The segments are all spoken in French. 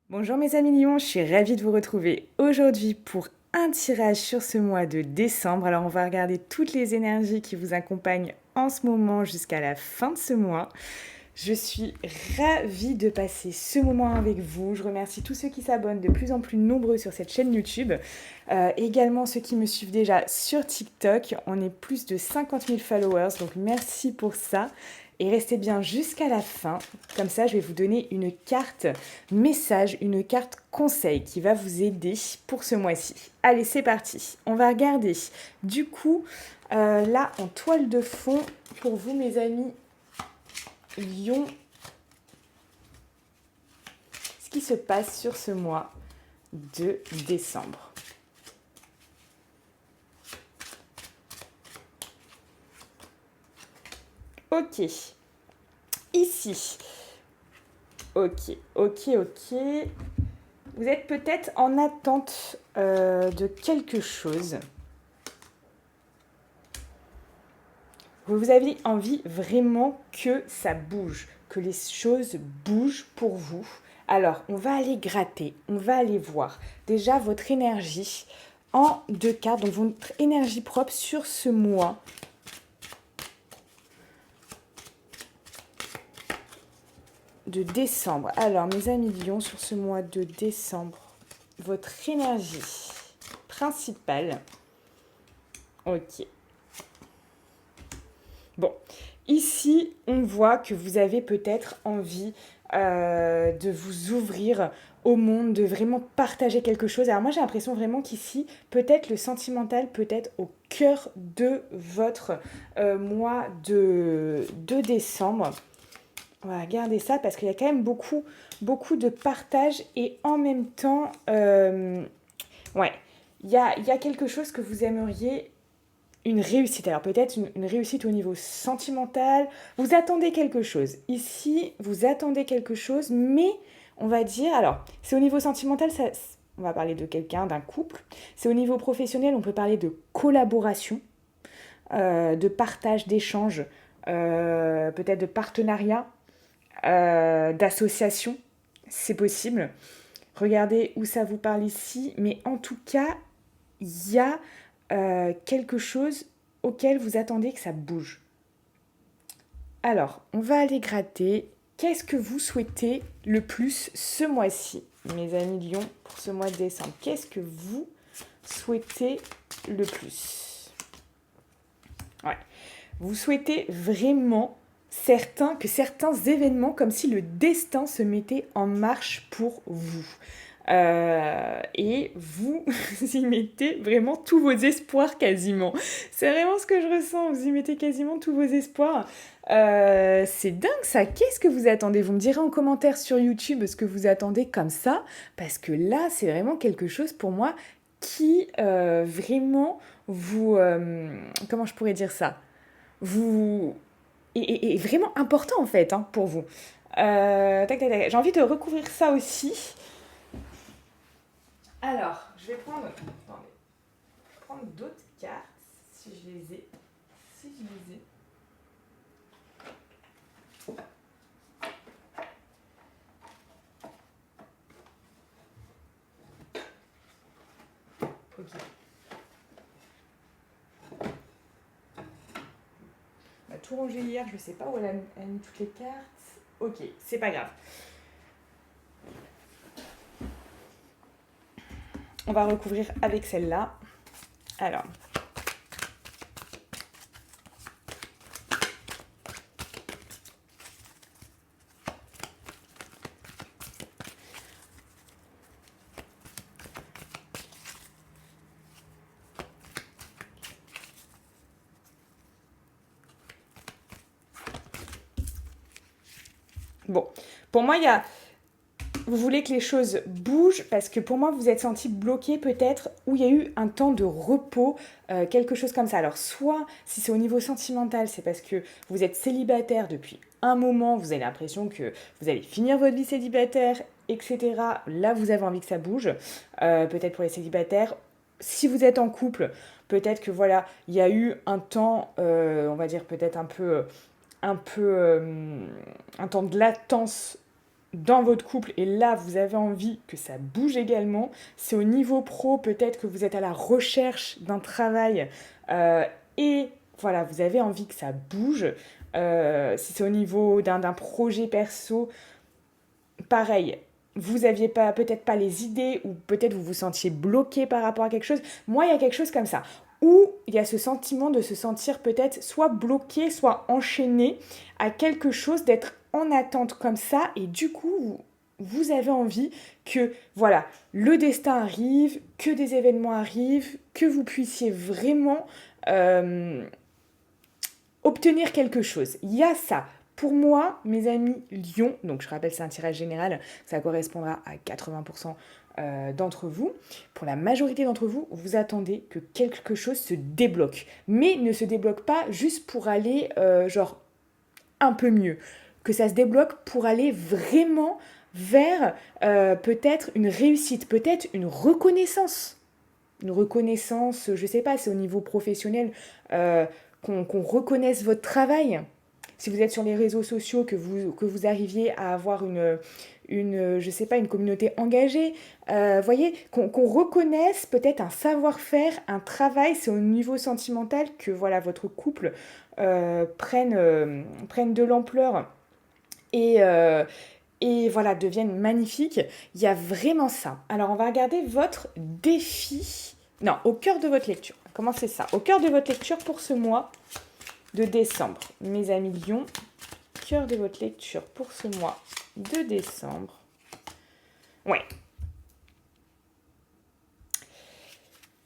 Bonjour mes amis lions, je suis ravie de vous retrouver aujourd'hui pour un tirage sur ce mois de décembre. Alors on va regarder toutes les énergies qui vous accompagnent en ce moment jusqu'à la fin de ce mois. Je suis ravie de passer ce moment avec vous. Je remercie tous ceux qui s'abonnent de plus en plus nombreux sur cette chaîne YouTube. Également ceux qui me suivent déjà sur TikTok. On est plus de 50 000 followers, donc merci pour ça. Et restez bien jusqu'à la fin. Comme ça, je vais vous donner une carte message, une carte conseil qui va vous aider pour ce mois-ci. Allez, c'est parti. On va regarder. Du coup, là, en toile de fond, pour vous, mes amis, Lion, ce qui se passe sur ce mois de décembre. Ok. Ici. Ok. Vous êtes peut-être en attente de quelque chose. Vous avez envie vraiment que ça bouge, que les choses bougent pour vous. Alors, on va aller gratter, on va aller voir déjà votre énergie en 2 cartes, donc votre énergie propre sur ce mois. De décembre. Alors, mes amis Lions, sur ce mois de décembre, votre énergie principale. Ok. Bon, ici, on voit que vous avez peut-être envie de vous ouvrir au monde, de vraiment partager quelque chose. Alors moi, j'ai l'impression vraiment qu'ici, peut-être le sentimental peut être au cœur de votre mois de décembre. On va regarder ça parce qu'il y a quand même beaucoup de partage et en même temps, ouais, il y a quelque chose que vous aimeriez, une réussite. Alors peut-être une réussite au niveau sentimental. Vous attendez quelque chose. Ici, vous attendez quelque chose, mais on va dire, alors, c'est au niveau sentimental, ça, on va parler de quelqu'un, d'un couple. C'est au niveau professionnel, on peut parler de collaboration, de partage, d'échange, peut-être de partenariat, d'association. C'est possible. Regardez où ça vous parle ici, mais en tout cas, il y a quelque chose auquel vous attendez que ça bouge. Alors, on va aller gratter. Qu'est-ce que vous souhaitez le plus ce mois-ci, mes amis Lions, pour ce mois de décembre? Qu'est-ce que vous souhaitez le plus? Ouais. Vous souhaitez vraiment que certains événements, comme si le destin se mettait en marche pour vous. Et vous y mettez vraiment tous vos espoirs quasiment. C'est vraiment ce que je ressens, vous y mettez quasiment tous vos espoirs. C'est dingue ça, qu'est-ce que vous attendez? Vous me direz en commentaire sur YouTube ce que vous attendez comme ça, parce que là c'est vraiment quelque chose pour moi qui vraiment vous... comment je pourrais dire ça? Vous... est vraiment important en fait hein, pour vous. Tac, tac, tac. J'ai envie de recouvrir ça aussi. Alors, je vais prendre d'autres cartes si je les ai. Si je les ai. Ok. On a tout rangé hier, je sais pas où elle a mis toutes les cartes. Ok, c'est pas grave. On va recouvrir avec celle-là. Alors. Bon, pour moi, il y a... Vous voulez que les choses bougent parce que pour moi, vous êtes senti bloqué peut-être où il y a eu un temps de repos, quelque chose comme ça. Alors, soit si c'est au niveau sentimental, c'est parce que vous êtes célibataire depuis un moment, vous avez l'impression que vous allez finir votre vie célibataire, etc. Là, vous avez envie que ça bouge. Peut-être pour les célibataires. Si vous êtes en couple, peut-être que voilà, il y a eu un temps, on va dire peut-être un peu un temps de latence dans votre couple, et là, vous avez envie que ça bouge également. C'est au niveau pro, peut-être que vous êtes à la recherche d'un travail et voilà, vous avez envie que ça bouge. Si c'est au niveau d'un projet perso, pareil. Vous aviez pas, peut-être pas les idées, ou peut-être vous vous sentiez bloqué par rapport à quelque chose. Moi, il y a quelque chose comme ça, où il y a ce sentiment de se sentir peut-être soit bloqué, soit enchaîné à quelque chose, d'être en attente comme ça, et du coup, vous avez envie que, voilà, le destin arrive, que des événements arrivent, que vous puissiez vraiment euh, obtenir quelque chose. Il y a ça. Pour moi, mes amis Lion, donc je rappelle c'est un tirage général, ça correspondra à 80% d'entre vous. Pour la majorité d'entre vous, vous attendez que quelque chose se débloque. Mais ne se débloque pas juste pour aller genre un peu mieux. Que ça se débloque pour aller vraiment vers peut-être une réussite, peut-être une reconnaissance. Une reconnaissance, je sais pas, c'est au niveau professionnel, qu'on reconnaisse votre travail. Si vous êtes sur les réseaux sociaux, que vous arriviez à avoir je sais pas, une communauté engagée, voyez, qu'on reconnaisse peut-être un savoir-faire, un travail, c'est au niveau sentimental que voilà, votre couple prenne de l'ampleur et, et voilà, devienne magnifique. Il y a vraiment ça. Alors, on va regarder votre défi. Non, au cœur de votre lecture. Comment c'est ça? Au cœur de votre lecture pour ce mois de décembre. Mes amis Lion, cœur de votre lecture pour ce mois de décembre. Ouais.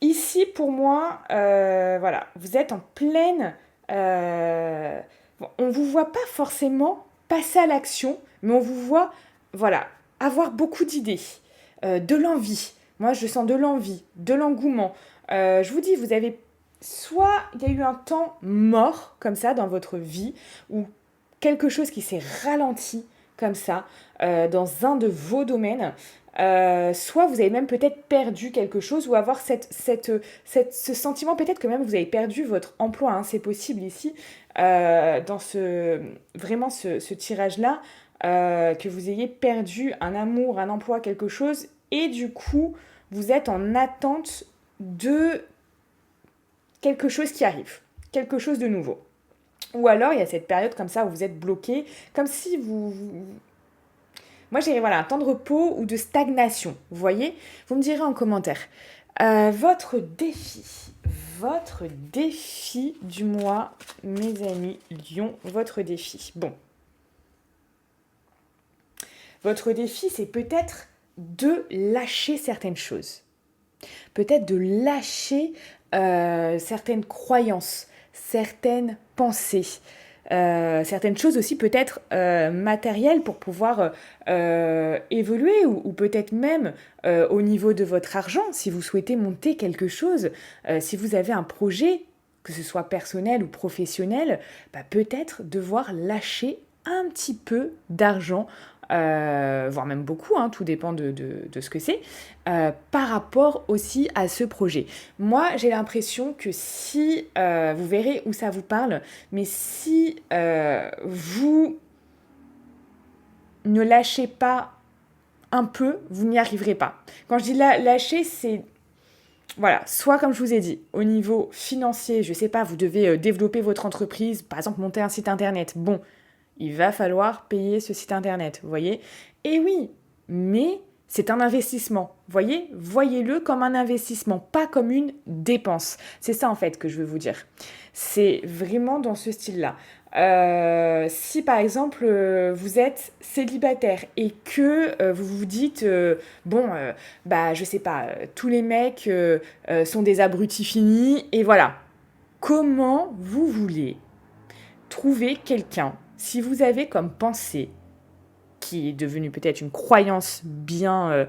Ici, pour moi, voilà, vous êtes en pleine... bon, on ne vous voit pas forcément passer à l'action, mais on vous voit, voilà, avoir beaucoup d'idées, de l'envie. Moi, je sens de l'envie, de l'engouement. Je vous dis, vous avez... Soit il y a eu un temps mort, comme ça, dans votre vie, ou quelque chose qui s'est ralenti, comme ça, dans un de vos domaines. Soit vous avez même peut-être perdu quelque chose, ou avoir ce sentiment, peut-être que même vous avez perdu votre emploi, hein, c'est possible ici, dans ce tirage-là, que vous ayez perdu un amour, un emploi, quelque chose, et du coup, vous êtes en attente de quelque chose qui arrive, quelque chose de nouveau. Ou alors, il y a cette période comme ça où vous êtes bloqué, comme si moi, j'irais voilà, un temps de repos ou de stagnation. Vous voyez? Vous me direz en commentaire. Votre défi du mois, mes amis Lion, votre défi. Bon. Votre défi, c'est peut-être de lâcher certaines choses. Peut-être de lâcher certaines croyances, certaines pensées. Certaines choses aussi peut-être matérielles pour pouvoir évoluer ou peut-être même au niveau de votre argent, si vous souhaitez monter quelque chose, si vous avez un projet, que ce soit personnel ou professionnel, bah, peut-être devoir lâcher un petit peu d'argent, voire même beaucoup, hein, tout dépend de ce que c'est, par rapport aussi à ce projet. Moi, j'ai l'impression que si, vous verrez où ça vous parle, mais si vous ne lâchez pas un peu, vous n'y arriverez pas. Quand je dis lâcher, c'est... Voilà, soit comme je vous ai dit, au niveau financier, je sais pas, vous devez développer votre entreprise, par exemple monter un site internet. Bon, il va falloir payer ce site internet, vous voyez? Et oui, mais c'est un investissement, vous voyez? Voyez-le comme un investissement, pas comme une dépense. C'est ça en fait que je veux vous dire. C'est vraiment dans ce style-là. Si par exemple vous êtes célibataire et que vous vous dites bah je sais pas, tous les mecs sont des abrutis finis et voilà, comment vous voulez trouver quelqu'un si vous avez comme pensée qui est devenue peut-être une croyance bien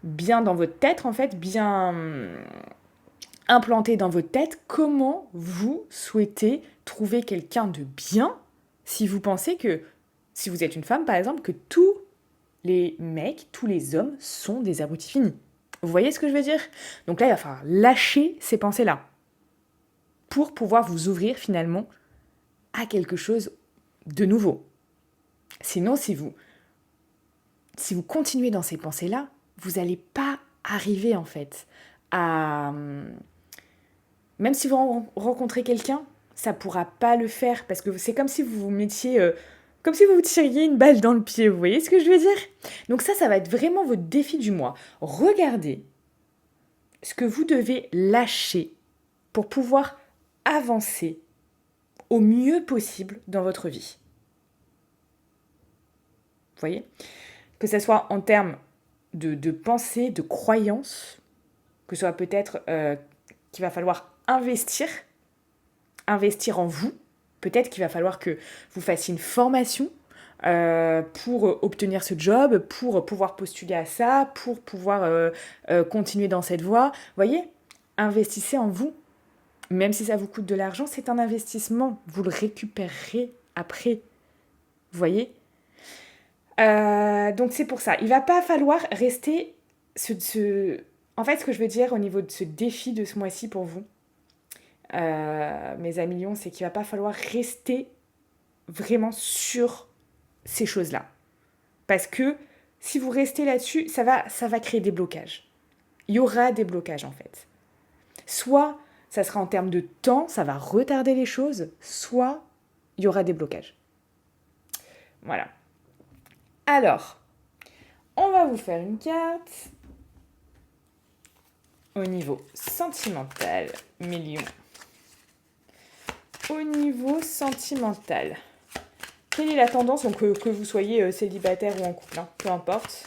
dans votre tête en fait, bien implantée dans votre tête, comment vous souhaitez trouver quelqu'un de bien si vous pensez que, si vous êtes une femme par exemple, que tous les mecs, tous les hommes sont des abrutis finis. Vous voyez ce que je veux dire? Donc là, il va falloir lâcher ces pensées-là pour pouvoir vous ouvrir finalement à quelque chose de nouveau. Sinon, si vous si vous continuez dans ces pensées-là, vous n'allez pas arriver en fait à... Même si vous rencontrez quelqu'un, ça ne pourra pas le faire parce que c'est comme si vous vous mettiez... comme si vous vous tiriez une balle dans le pied, vous voyez ce que je veux dire? Donc ça va être vraiment votre défi du mois. Regardez ce que vous devez lâcher pour pouvoir avancer au mieux possible dans votre vie. Vous voyez? Que ce soit en termes de pensée, de croyance, que ce soit peut-être qu'il va falloir investir en vous. Peut-être qu'il va falloir que vous fassiez une formation pour obtenir ce job, pour pouvoir postuler à ça, pour pouvoir continuer dans cette voie. Vous voyez? Investissez en vous. Même si ça vous coûte de l'argent, c'est un investissement. Vous le récupérerez après. Vous voyez? Donc c'est pour ça. Il va pas falloir rester... En fait, ce que je veux dire au niveau de ce défi de ce mois-ci pour vous, mes amis lions, c'est qu'il va pas falloir rester vraiment sur ces choses-là. Parce que si vous restez là-dessus, ça va créer des blocages. Il y aura des blocages en fait. Soit ça sera en termes de temps, ça va retarder les choses, soit il y aura des blocages. Voilà. Alors, on va vous faire une carte au niveau sentimental, mes lions. Au niveau sentimental, quelle est la tendance, donc que vous soyez célibataire ou en couple, hein, peu importe.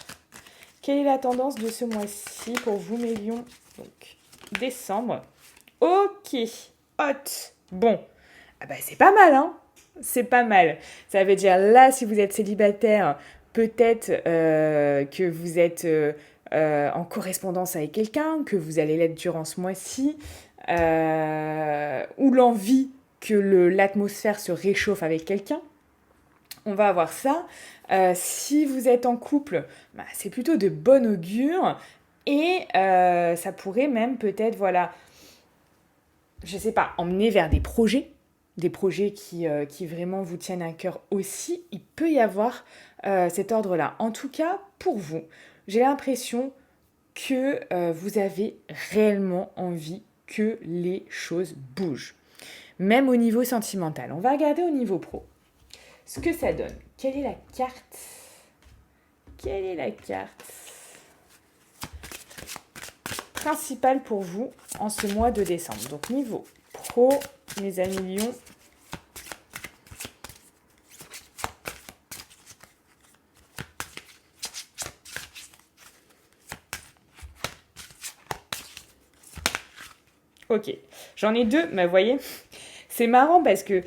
Quelle est la tendance de ce mois-ci pour vous, mes lions? Donc, décembre. Ok, hot. Bon, ah bah, c'est pas mal, hein? C'est pas mal. Ça veut dire, là, si vous êtes célibataire, peut-être que vous êtes en correspondance avec quelqu'un, que vous allez l'être durant ce mois-ci, ou l'envie que l'atmosphère se réchauffe avec quelqu'un. On va avoir ça. Si vous êtes en couple, bah, c'est plutôt de bon augure. Et ça pourrait même peut-être, voilà, je sais pas, emmener vers des projets qui vraiment vous tiennent à cœur aussi. Il peut y avoir cet ordre-là. En tout cas, pour vous, j'ai l'impression que vous avez réellement envie que les choses bougent. Même au niveau sentimental. On va regarder au niveau pro. Ce que ça donne. Quelle est la carte? Quelle est la carte principale pour vous en ce mois de décembre? Donc niveau pro, mes amis lions. Ok, j'en ai deux, mais vous voyez, c'est marrant parce que,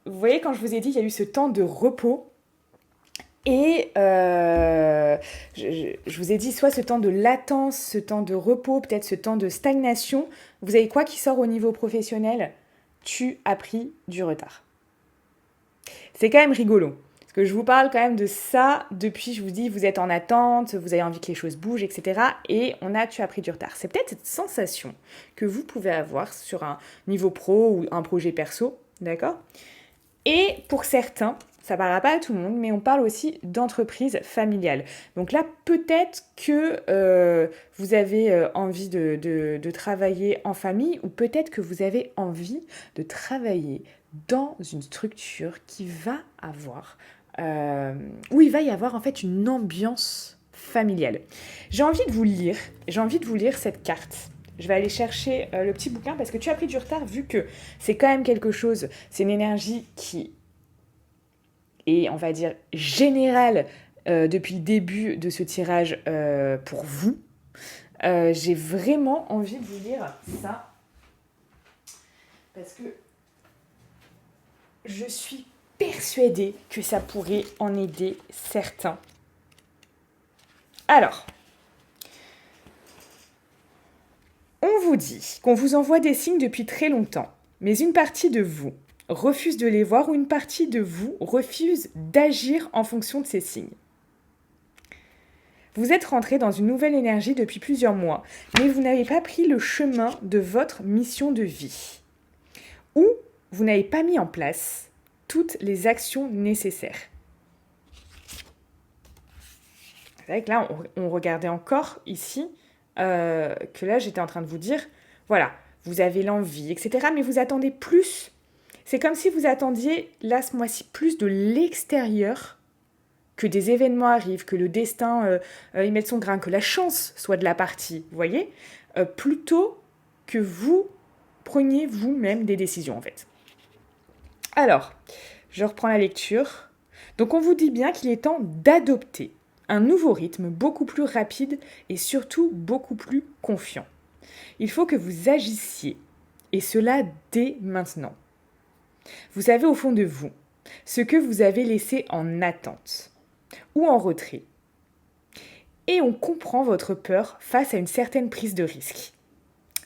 vous voyez, quand je vous ai dit, il y a eu ce temps de repos. Et je vous ai dit, soit ce temps de latence, ce temps de repos, peut-être ce temps de stagnation. Vous savez quoi qui sort au niveau professionnel? Tu as pris du retard. C'est quand même rigolo. Parce que je vous parle quand même de ça depuis, je vous dis, vous êtes en attente, vous avez envie que les choses bougent, etc. Et tu as pris du retard. C'est peut-être cette sensation que vous pouvez avoir sur un niveau pro ou un projet perso, d'accord? Et pour certains, ça ne parlera pas à tout le monde, mais on parle aussi d'entreprise familiale. Donc là, peut-être que vous avez envie de travailler en famille ou peut-être que vous avez envie de travailler dans une structure qui va avoir, où il va y avoir en fait une ambiance familiale. J'ai envie de vous lire cette carte. Je vais aller chercher le petit bouquin parce que tu as pris du retard vu que c'est quand même quelque chose, c'est une énergie qui est, on va dire, générale depuis le début de ce tirage pour vous. J'ai vraiment envie de vous lire ça parce que je suis persuadée que ça pourrait en aider certains. Alors, on vous dit qu'on vous envoie des signes depuis très longtemps, mais une partie de vous refuse de les voir ou une partie de vous refuse d'agir en fonction de ces signes. Vous êtes rentré dans une nouvelle énergie depuis plusieurs mois, mais vous n'avez pas pris le chemin de votre mission de vie. Ou vous n'avez pas mis en place toutes les actions nécessaires. C'est vrai que là, on regardait encore ici, que là, j'étais en train de vous dire, voilà, vous avez l'envie, etc. Mais vous attendez plus. C'est comme si vous attendiez, là, ce mois-ci, plus de l'extérieur, que des événements arrivent, que le destin y mette son grain, que la chance soit de la partie, vous voyez, plutôt que vous preniez vous-même des décisions, en fait. Alors, je reprends la lecture. Donc, on vous dit bien qu'il est temps d'adopter un nouveau rythme beaucoup plus rapide et surtout beaucoup plus confiant. Il faut que vous agissiez, et cela dès maintenant. Vous savez au fond de vous ce que vous avez laissé en attente ou en retrait. Et on comprend votre peur face à une certaine prise de risque.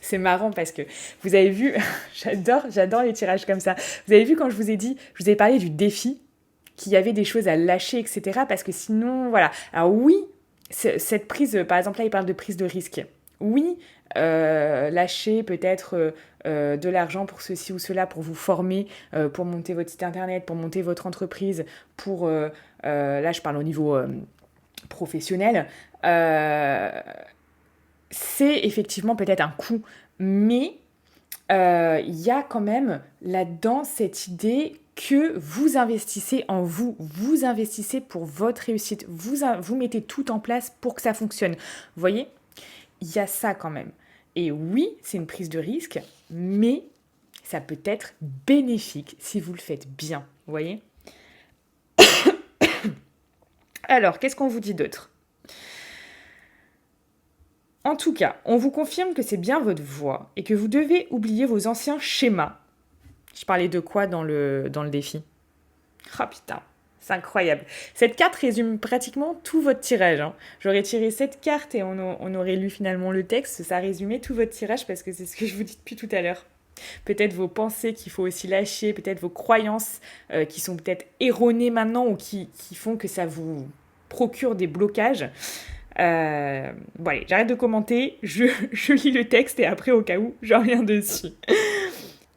C'est marrant parce que vous avez vu, j'adore les tirages comme ça. Vous avez vu quand je vous ai parlé du défi, qu'il y avait des choses à lâcher, etc. Parce que sinon, voilà. Alors oui, cette prise, par exemple là, il parle de prise de risque. Oui, lâcher peut-être de l'argent pour ceci ou cela, pour vous former, pour monter votre site internet, pour monter votre entreprise, pour, là je parle au niveau professionnel, c'est effectivement peut-être un coût, mais il y a quand même là-dedans cette idée que vous investissez en vous, vous investissez pour votre réussite, vous mettez tout en place pour que ça fonctionne. Vous voyez, il y a ça quand même. Et oui, c'est une prise de risque, mais ça peut être bénéfique si vous le faites bien. Vous voyez ? Alors, qu'est-ce qu'on vous dit d'autre ? En tout cas, on vous confirme que c'est bien votre voie et que vous devez oublier vos anciens schémas. Je parlais de quoi dans le défi ? Ah putain, c'est incroyable. Cette carte résume pratiquement tout votre tirage. Hein. J'aurais tiré cette carte et on aurait lu finalement le texte. Ça résumait tout votre tirage parce que c'est ce que je vous dis depuis tout à l'heure. Peut-être vos pensées qu'il faut aussi lâcher, peut-être vos croyances qui sont peut-être erronées maintenant ou qui font que ça vous procure des blocages. Bon allez, j'arrête de commenter, je lis le texte et après au cas où, je reviens dessus.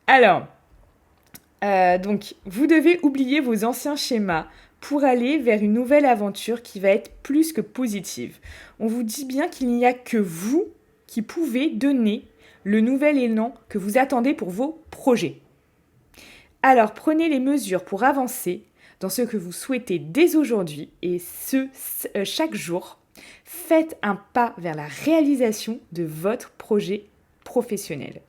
Alors, donc, vous devez oublier vos anciens schémas pour aller vers une nouvelle aventure qui va être plus que positive. On vous dit bien qu'il n'y a que vous qui pouvez donner le nouvel élan que vous attendez pour vos projets. Alors, prenez les mesures pour avancer dans ce que vous souhaitez dès aujourd'hui et chaque jour. Faites un pas vers la réalisation de votre projet professionnel.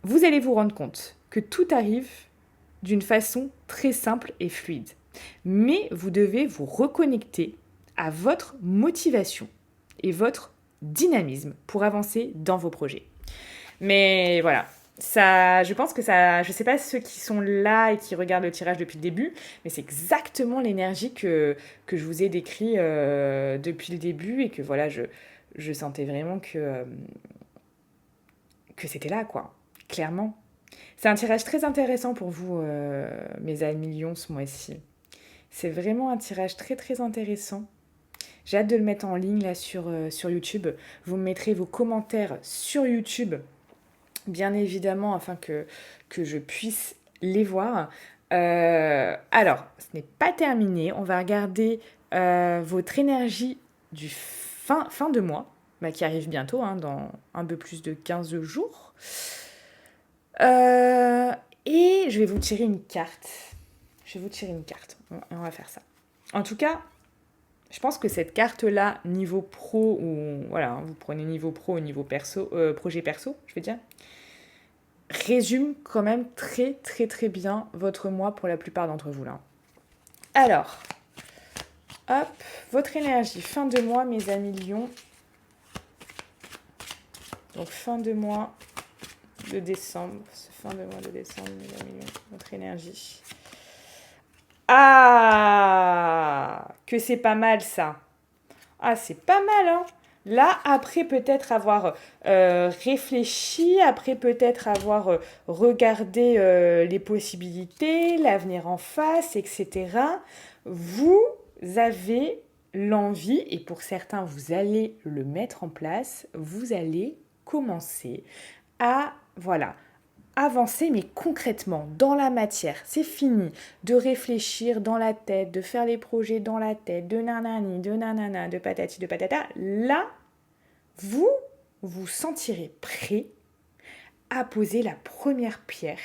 Vous allez vous rendre compte que tout arrive d'une façon très simple et fluide. Mais vous devez vous reconnecter à votre motivation et votre dynamisme pour avancer dans vos projets. Mais voilà, ça, je pense que ça, je ne sais pas ceux qui sont là et qui regardent le tirage depuis le début, mais c'est exactement l'énergie que je vous ai décrit depuis le début et que voilà, je sentais vraiment que c'était là, quoi. Clairement. C'est un tirage très intéressant pour vous, mes amis Lions, ce mois-ci. C'est vraiment un tirage très très intéressant. J'ai hâte de le mettre en ligne là sur YouTube. Vous me mettrez vos commentaires sur YouTube, bien évidemment, afin que je puisse les voir. Alors, ce n'est pas terminé. On va regarder votre énergie du fin de mois, qui arrive bientôt, hein, dans un peu plus de 15 jours. Et je vais vous tirer une carte. On va faire ça. En tout cas, je pense que cette carte-là, niveau pro, ou voilà, vous prenez niveau pro ou niveau perso, projet perso, je veux dire, résume quand même très très très bien votre mois pour la plupart d'entre vous là. Alors, hop, votre énergie, fin de mois, mes amis Lions. Donc fin de mois de décembre, mes amis Lions, votre énergie. Ah, que c'est pas mal ça. Ah, c'est pas mal, hein. Là, après peut-être avoir réfléchi, après peut-être avoir regardé les possibilités, l'avenir en face, etc., vous avez l'envie, et pour certains, vous allez le mettre en place, vous allez commencer à, voilà, avancer, mais concrètement, dans la matière. C'est fini de réfléchir dans la tête, de faire les projets dans la tête, de nanani, de nanana, de patati, de patata. Là, vous vous sentirez prêt à poser la première pierre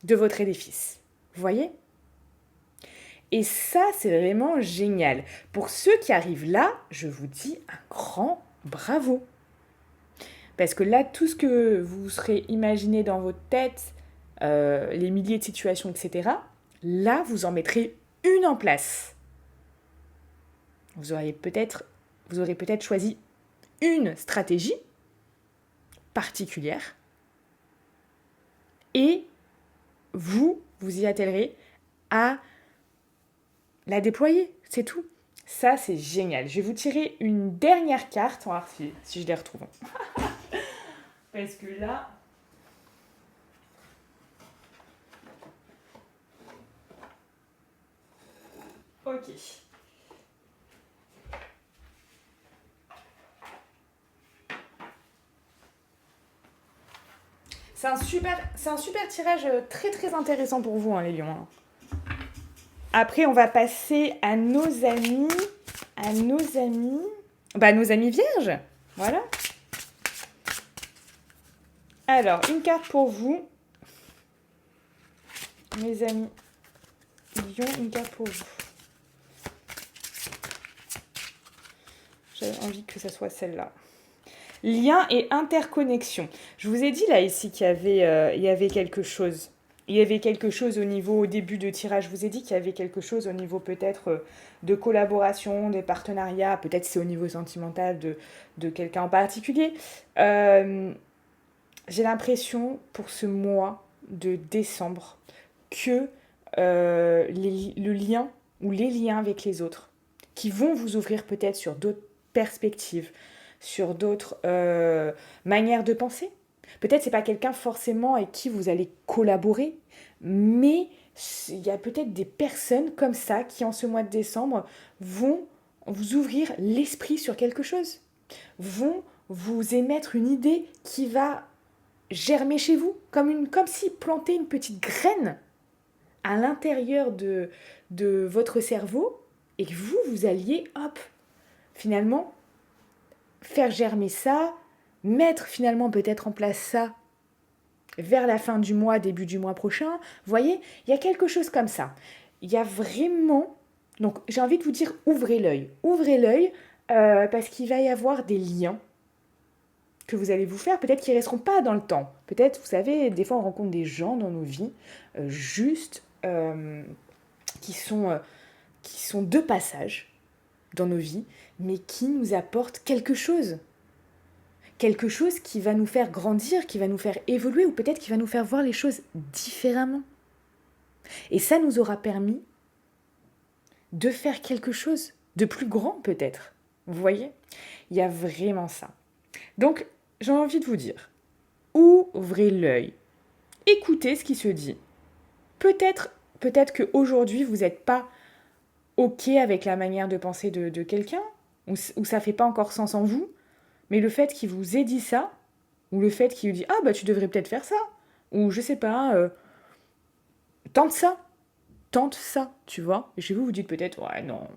de votre édifice. Vous voyez ? Et ça, c'est vraiment génial. Pour ceux qui arrivent là, je vous dis un grand bravo. Parce que là, tout ce que vous serez imaginé dans votre tête, les milliers de situations, etc., là, vous en mettrez une en place. Vous aurez peut-être choisi une stratégie particulière et vous y attellerez à la déployer, c'est tout. Ça, c'est génial. Je vais vous tirer une dernière carte. On va voir si je les retrouve. Parce que là... Ok. C'est un super tirage très très intéressant pour vous, hein, les lions. Après, on va passer à nos amis. Nos amis vierges. Voilà. Alors, une carte pour vous. Mes amis lions, une carte pour vous. J'avais envie que ça soit celle-là. Lien et interconnexion. Je vous ai dit là ici qu'il y avait quelque chose. Il y avait quelque chose au début de tirage, je vous ai dit qu'il y avait quelque chose au niveau peut-être de collaboration, des partenariats, peut-être c'est au niveau sentimental de quelqu'un en particulier. J'ai l'impression pour ce mois de décembre que le lien ou les liens avec les autres qui vont vous ouvrir peut-être sur d'autres perspectives, sur d'autres manières de penser. Peut-être c'est pas quelqu'un forcément avec qui vous allez collaborer, mais il y a peut-être des personnes comme ça qui en ce mois de décembre vont vous ouvrir l'esprit sur quelque chose, vont vous émettre une idée qui va germer chez vous, comme si planter une petite graine à l'intérieur de votre cerveau et que vous alliez, hop, finalement, faire germer ça, mettre finalement peut-être en place ça vers la fin du mois, début du mois prochain. Vous voyez, il y a quelque chose comme ça. Il y a vraiment... Donc j'ai envie de vous dire, ouvrez l'œil. Ouvrez l'œil parce qu'il va y avoir des liens que vous allez vous faire, peut-être qu'ils ne resteront pas dans le temps. Peut-être, vous savez, des fois on rencontre des gens dans nos vies, qui sont de passage dans nos vies, mais qui nous apportent quelque chose. Quelque chose qui va nous faire grandir, qui va nous faire évoluer, ou peut-être qui va nous faire voir les choses différemment. Et ça nous aura permis de faire quelque chose de plus grand peut-être. Vous voyez ? Il y a vraiment ça. Donc, j'ai envie de vous dire, ouvrez l'œil, écoutez ce qui se dit. Peut-être qu'aujourd'hui, vous n'êtes pas OK avec la manière de penser de quelqu'un, ou ça ne fait pas encore sens en vous, mais le fait qu'il vous ait dit ça, ou le fait qu'il vous dit « Ah, bah tu devrais peut-être faire ça », ou je sais pas, tente ça, tu vois. Et chez vous, vous dites peut-être « Ouais, non. »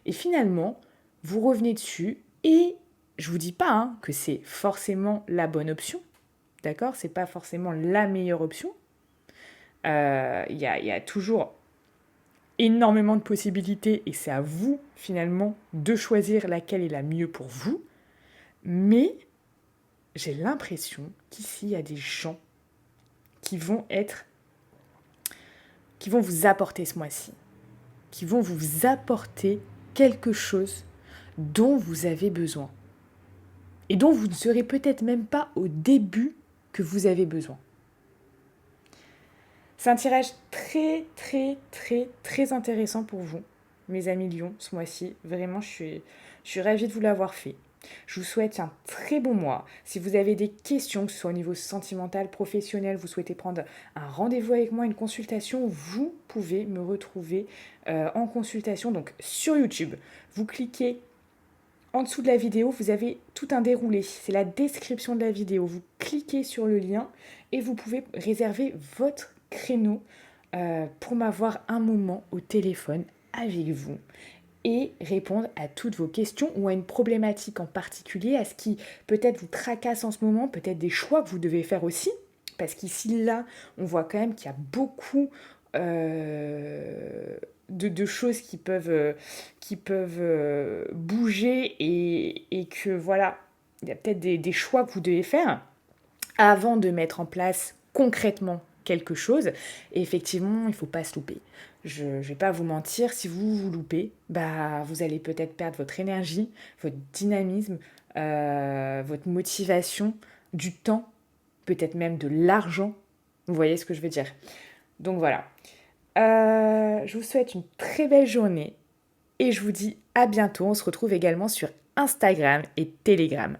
Et finalement, vous revenez dessus, et je vous dis pas que c'est forcément la bonne option, d'accord ? C'est pas forcément la meilleure option. Il y a toujours énormément de possibilités et c'est à vous finalement de choisir laquelle est la mieux pour vous. Mais j'ai l'impression qu'ici il y a des gens qui vont vous apporter ce mois-ci, qui vont vous apporter quelque chose dont vous avez besoin et dont vous ne serez peut-être même pas au début que vous avez besoin. C'est un tirage très, très, très, très intéressant pour vous, mes amis Lions, ce mois-ci. Vraiment, je suis ravie de vous l'avoir fait. Je vous souhaite un très bon mois. Si vous avez des questions, que ce soit au niveau sentimental, professionnel, vous souhaitez prendre un rendez-vous avec moi, une consultation, vous pouvez me retrouver en consultation donc sur YouTube. Vous cliquez en dessous de la vidéo, vous avez tout un déroulé. C'est la description de la vidéo. Vous cliquez sur le lien et vous pouvez réserver votre créneau pour m'avoir un moment au téléphone avec vous et répondre à toutes vos questions ou à une problématique en particulier, à ce qui peut-être vous tracasse en ce moment, peut-être des choix que vous devez faire aussi. Parce qu'ici, là, on voit quand même qu'il y a beaucoup de choses qui peuvent bouger et que voilà, il y a peut-être des choix que vous devez faire avant de mettre en place concrètement quelque chose. Et effectivement, il ne faut pas se louper. Je ne vais pas vous mentir, si vous vous loupez, bah, vous allez peut-être perdre votre énergie, votre dynamisme, votre motivation, du temps, peut-être même de l'argent. Vous voyez ce que je veux dire? Donc voilà. Je vous souhaite une très belle journée et je vous dis à bientôt. On se retrouve également sur Instagram et Telegram.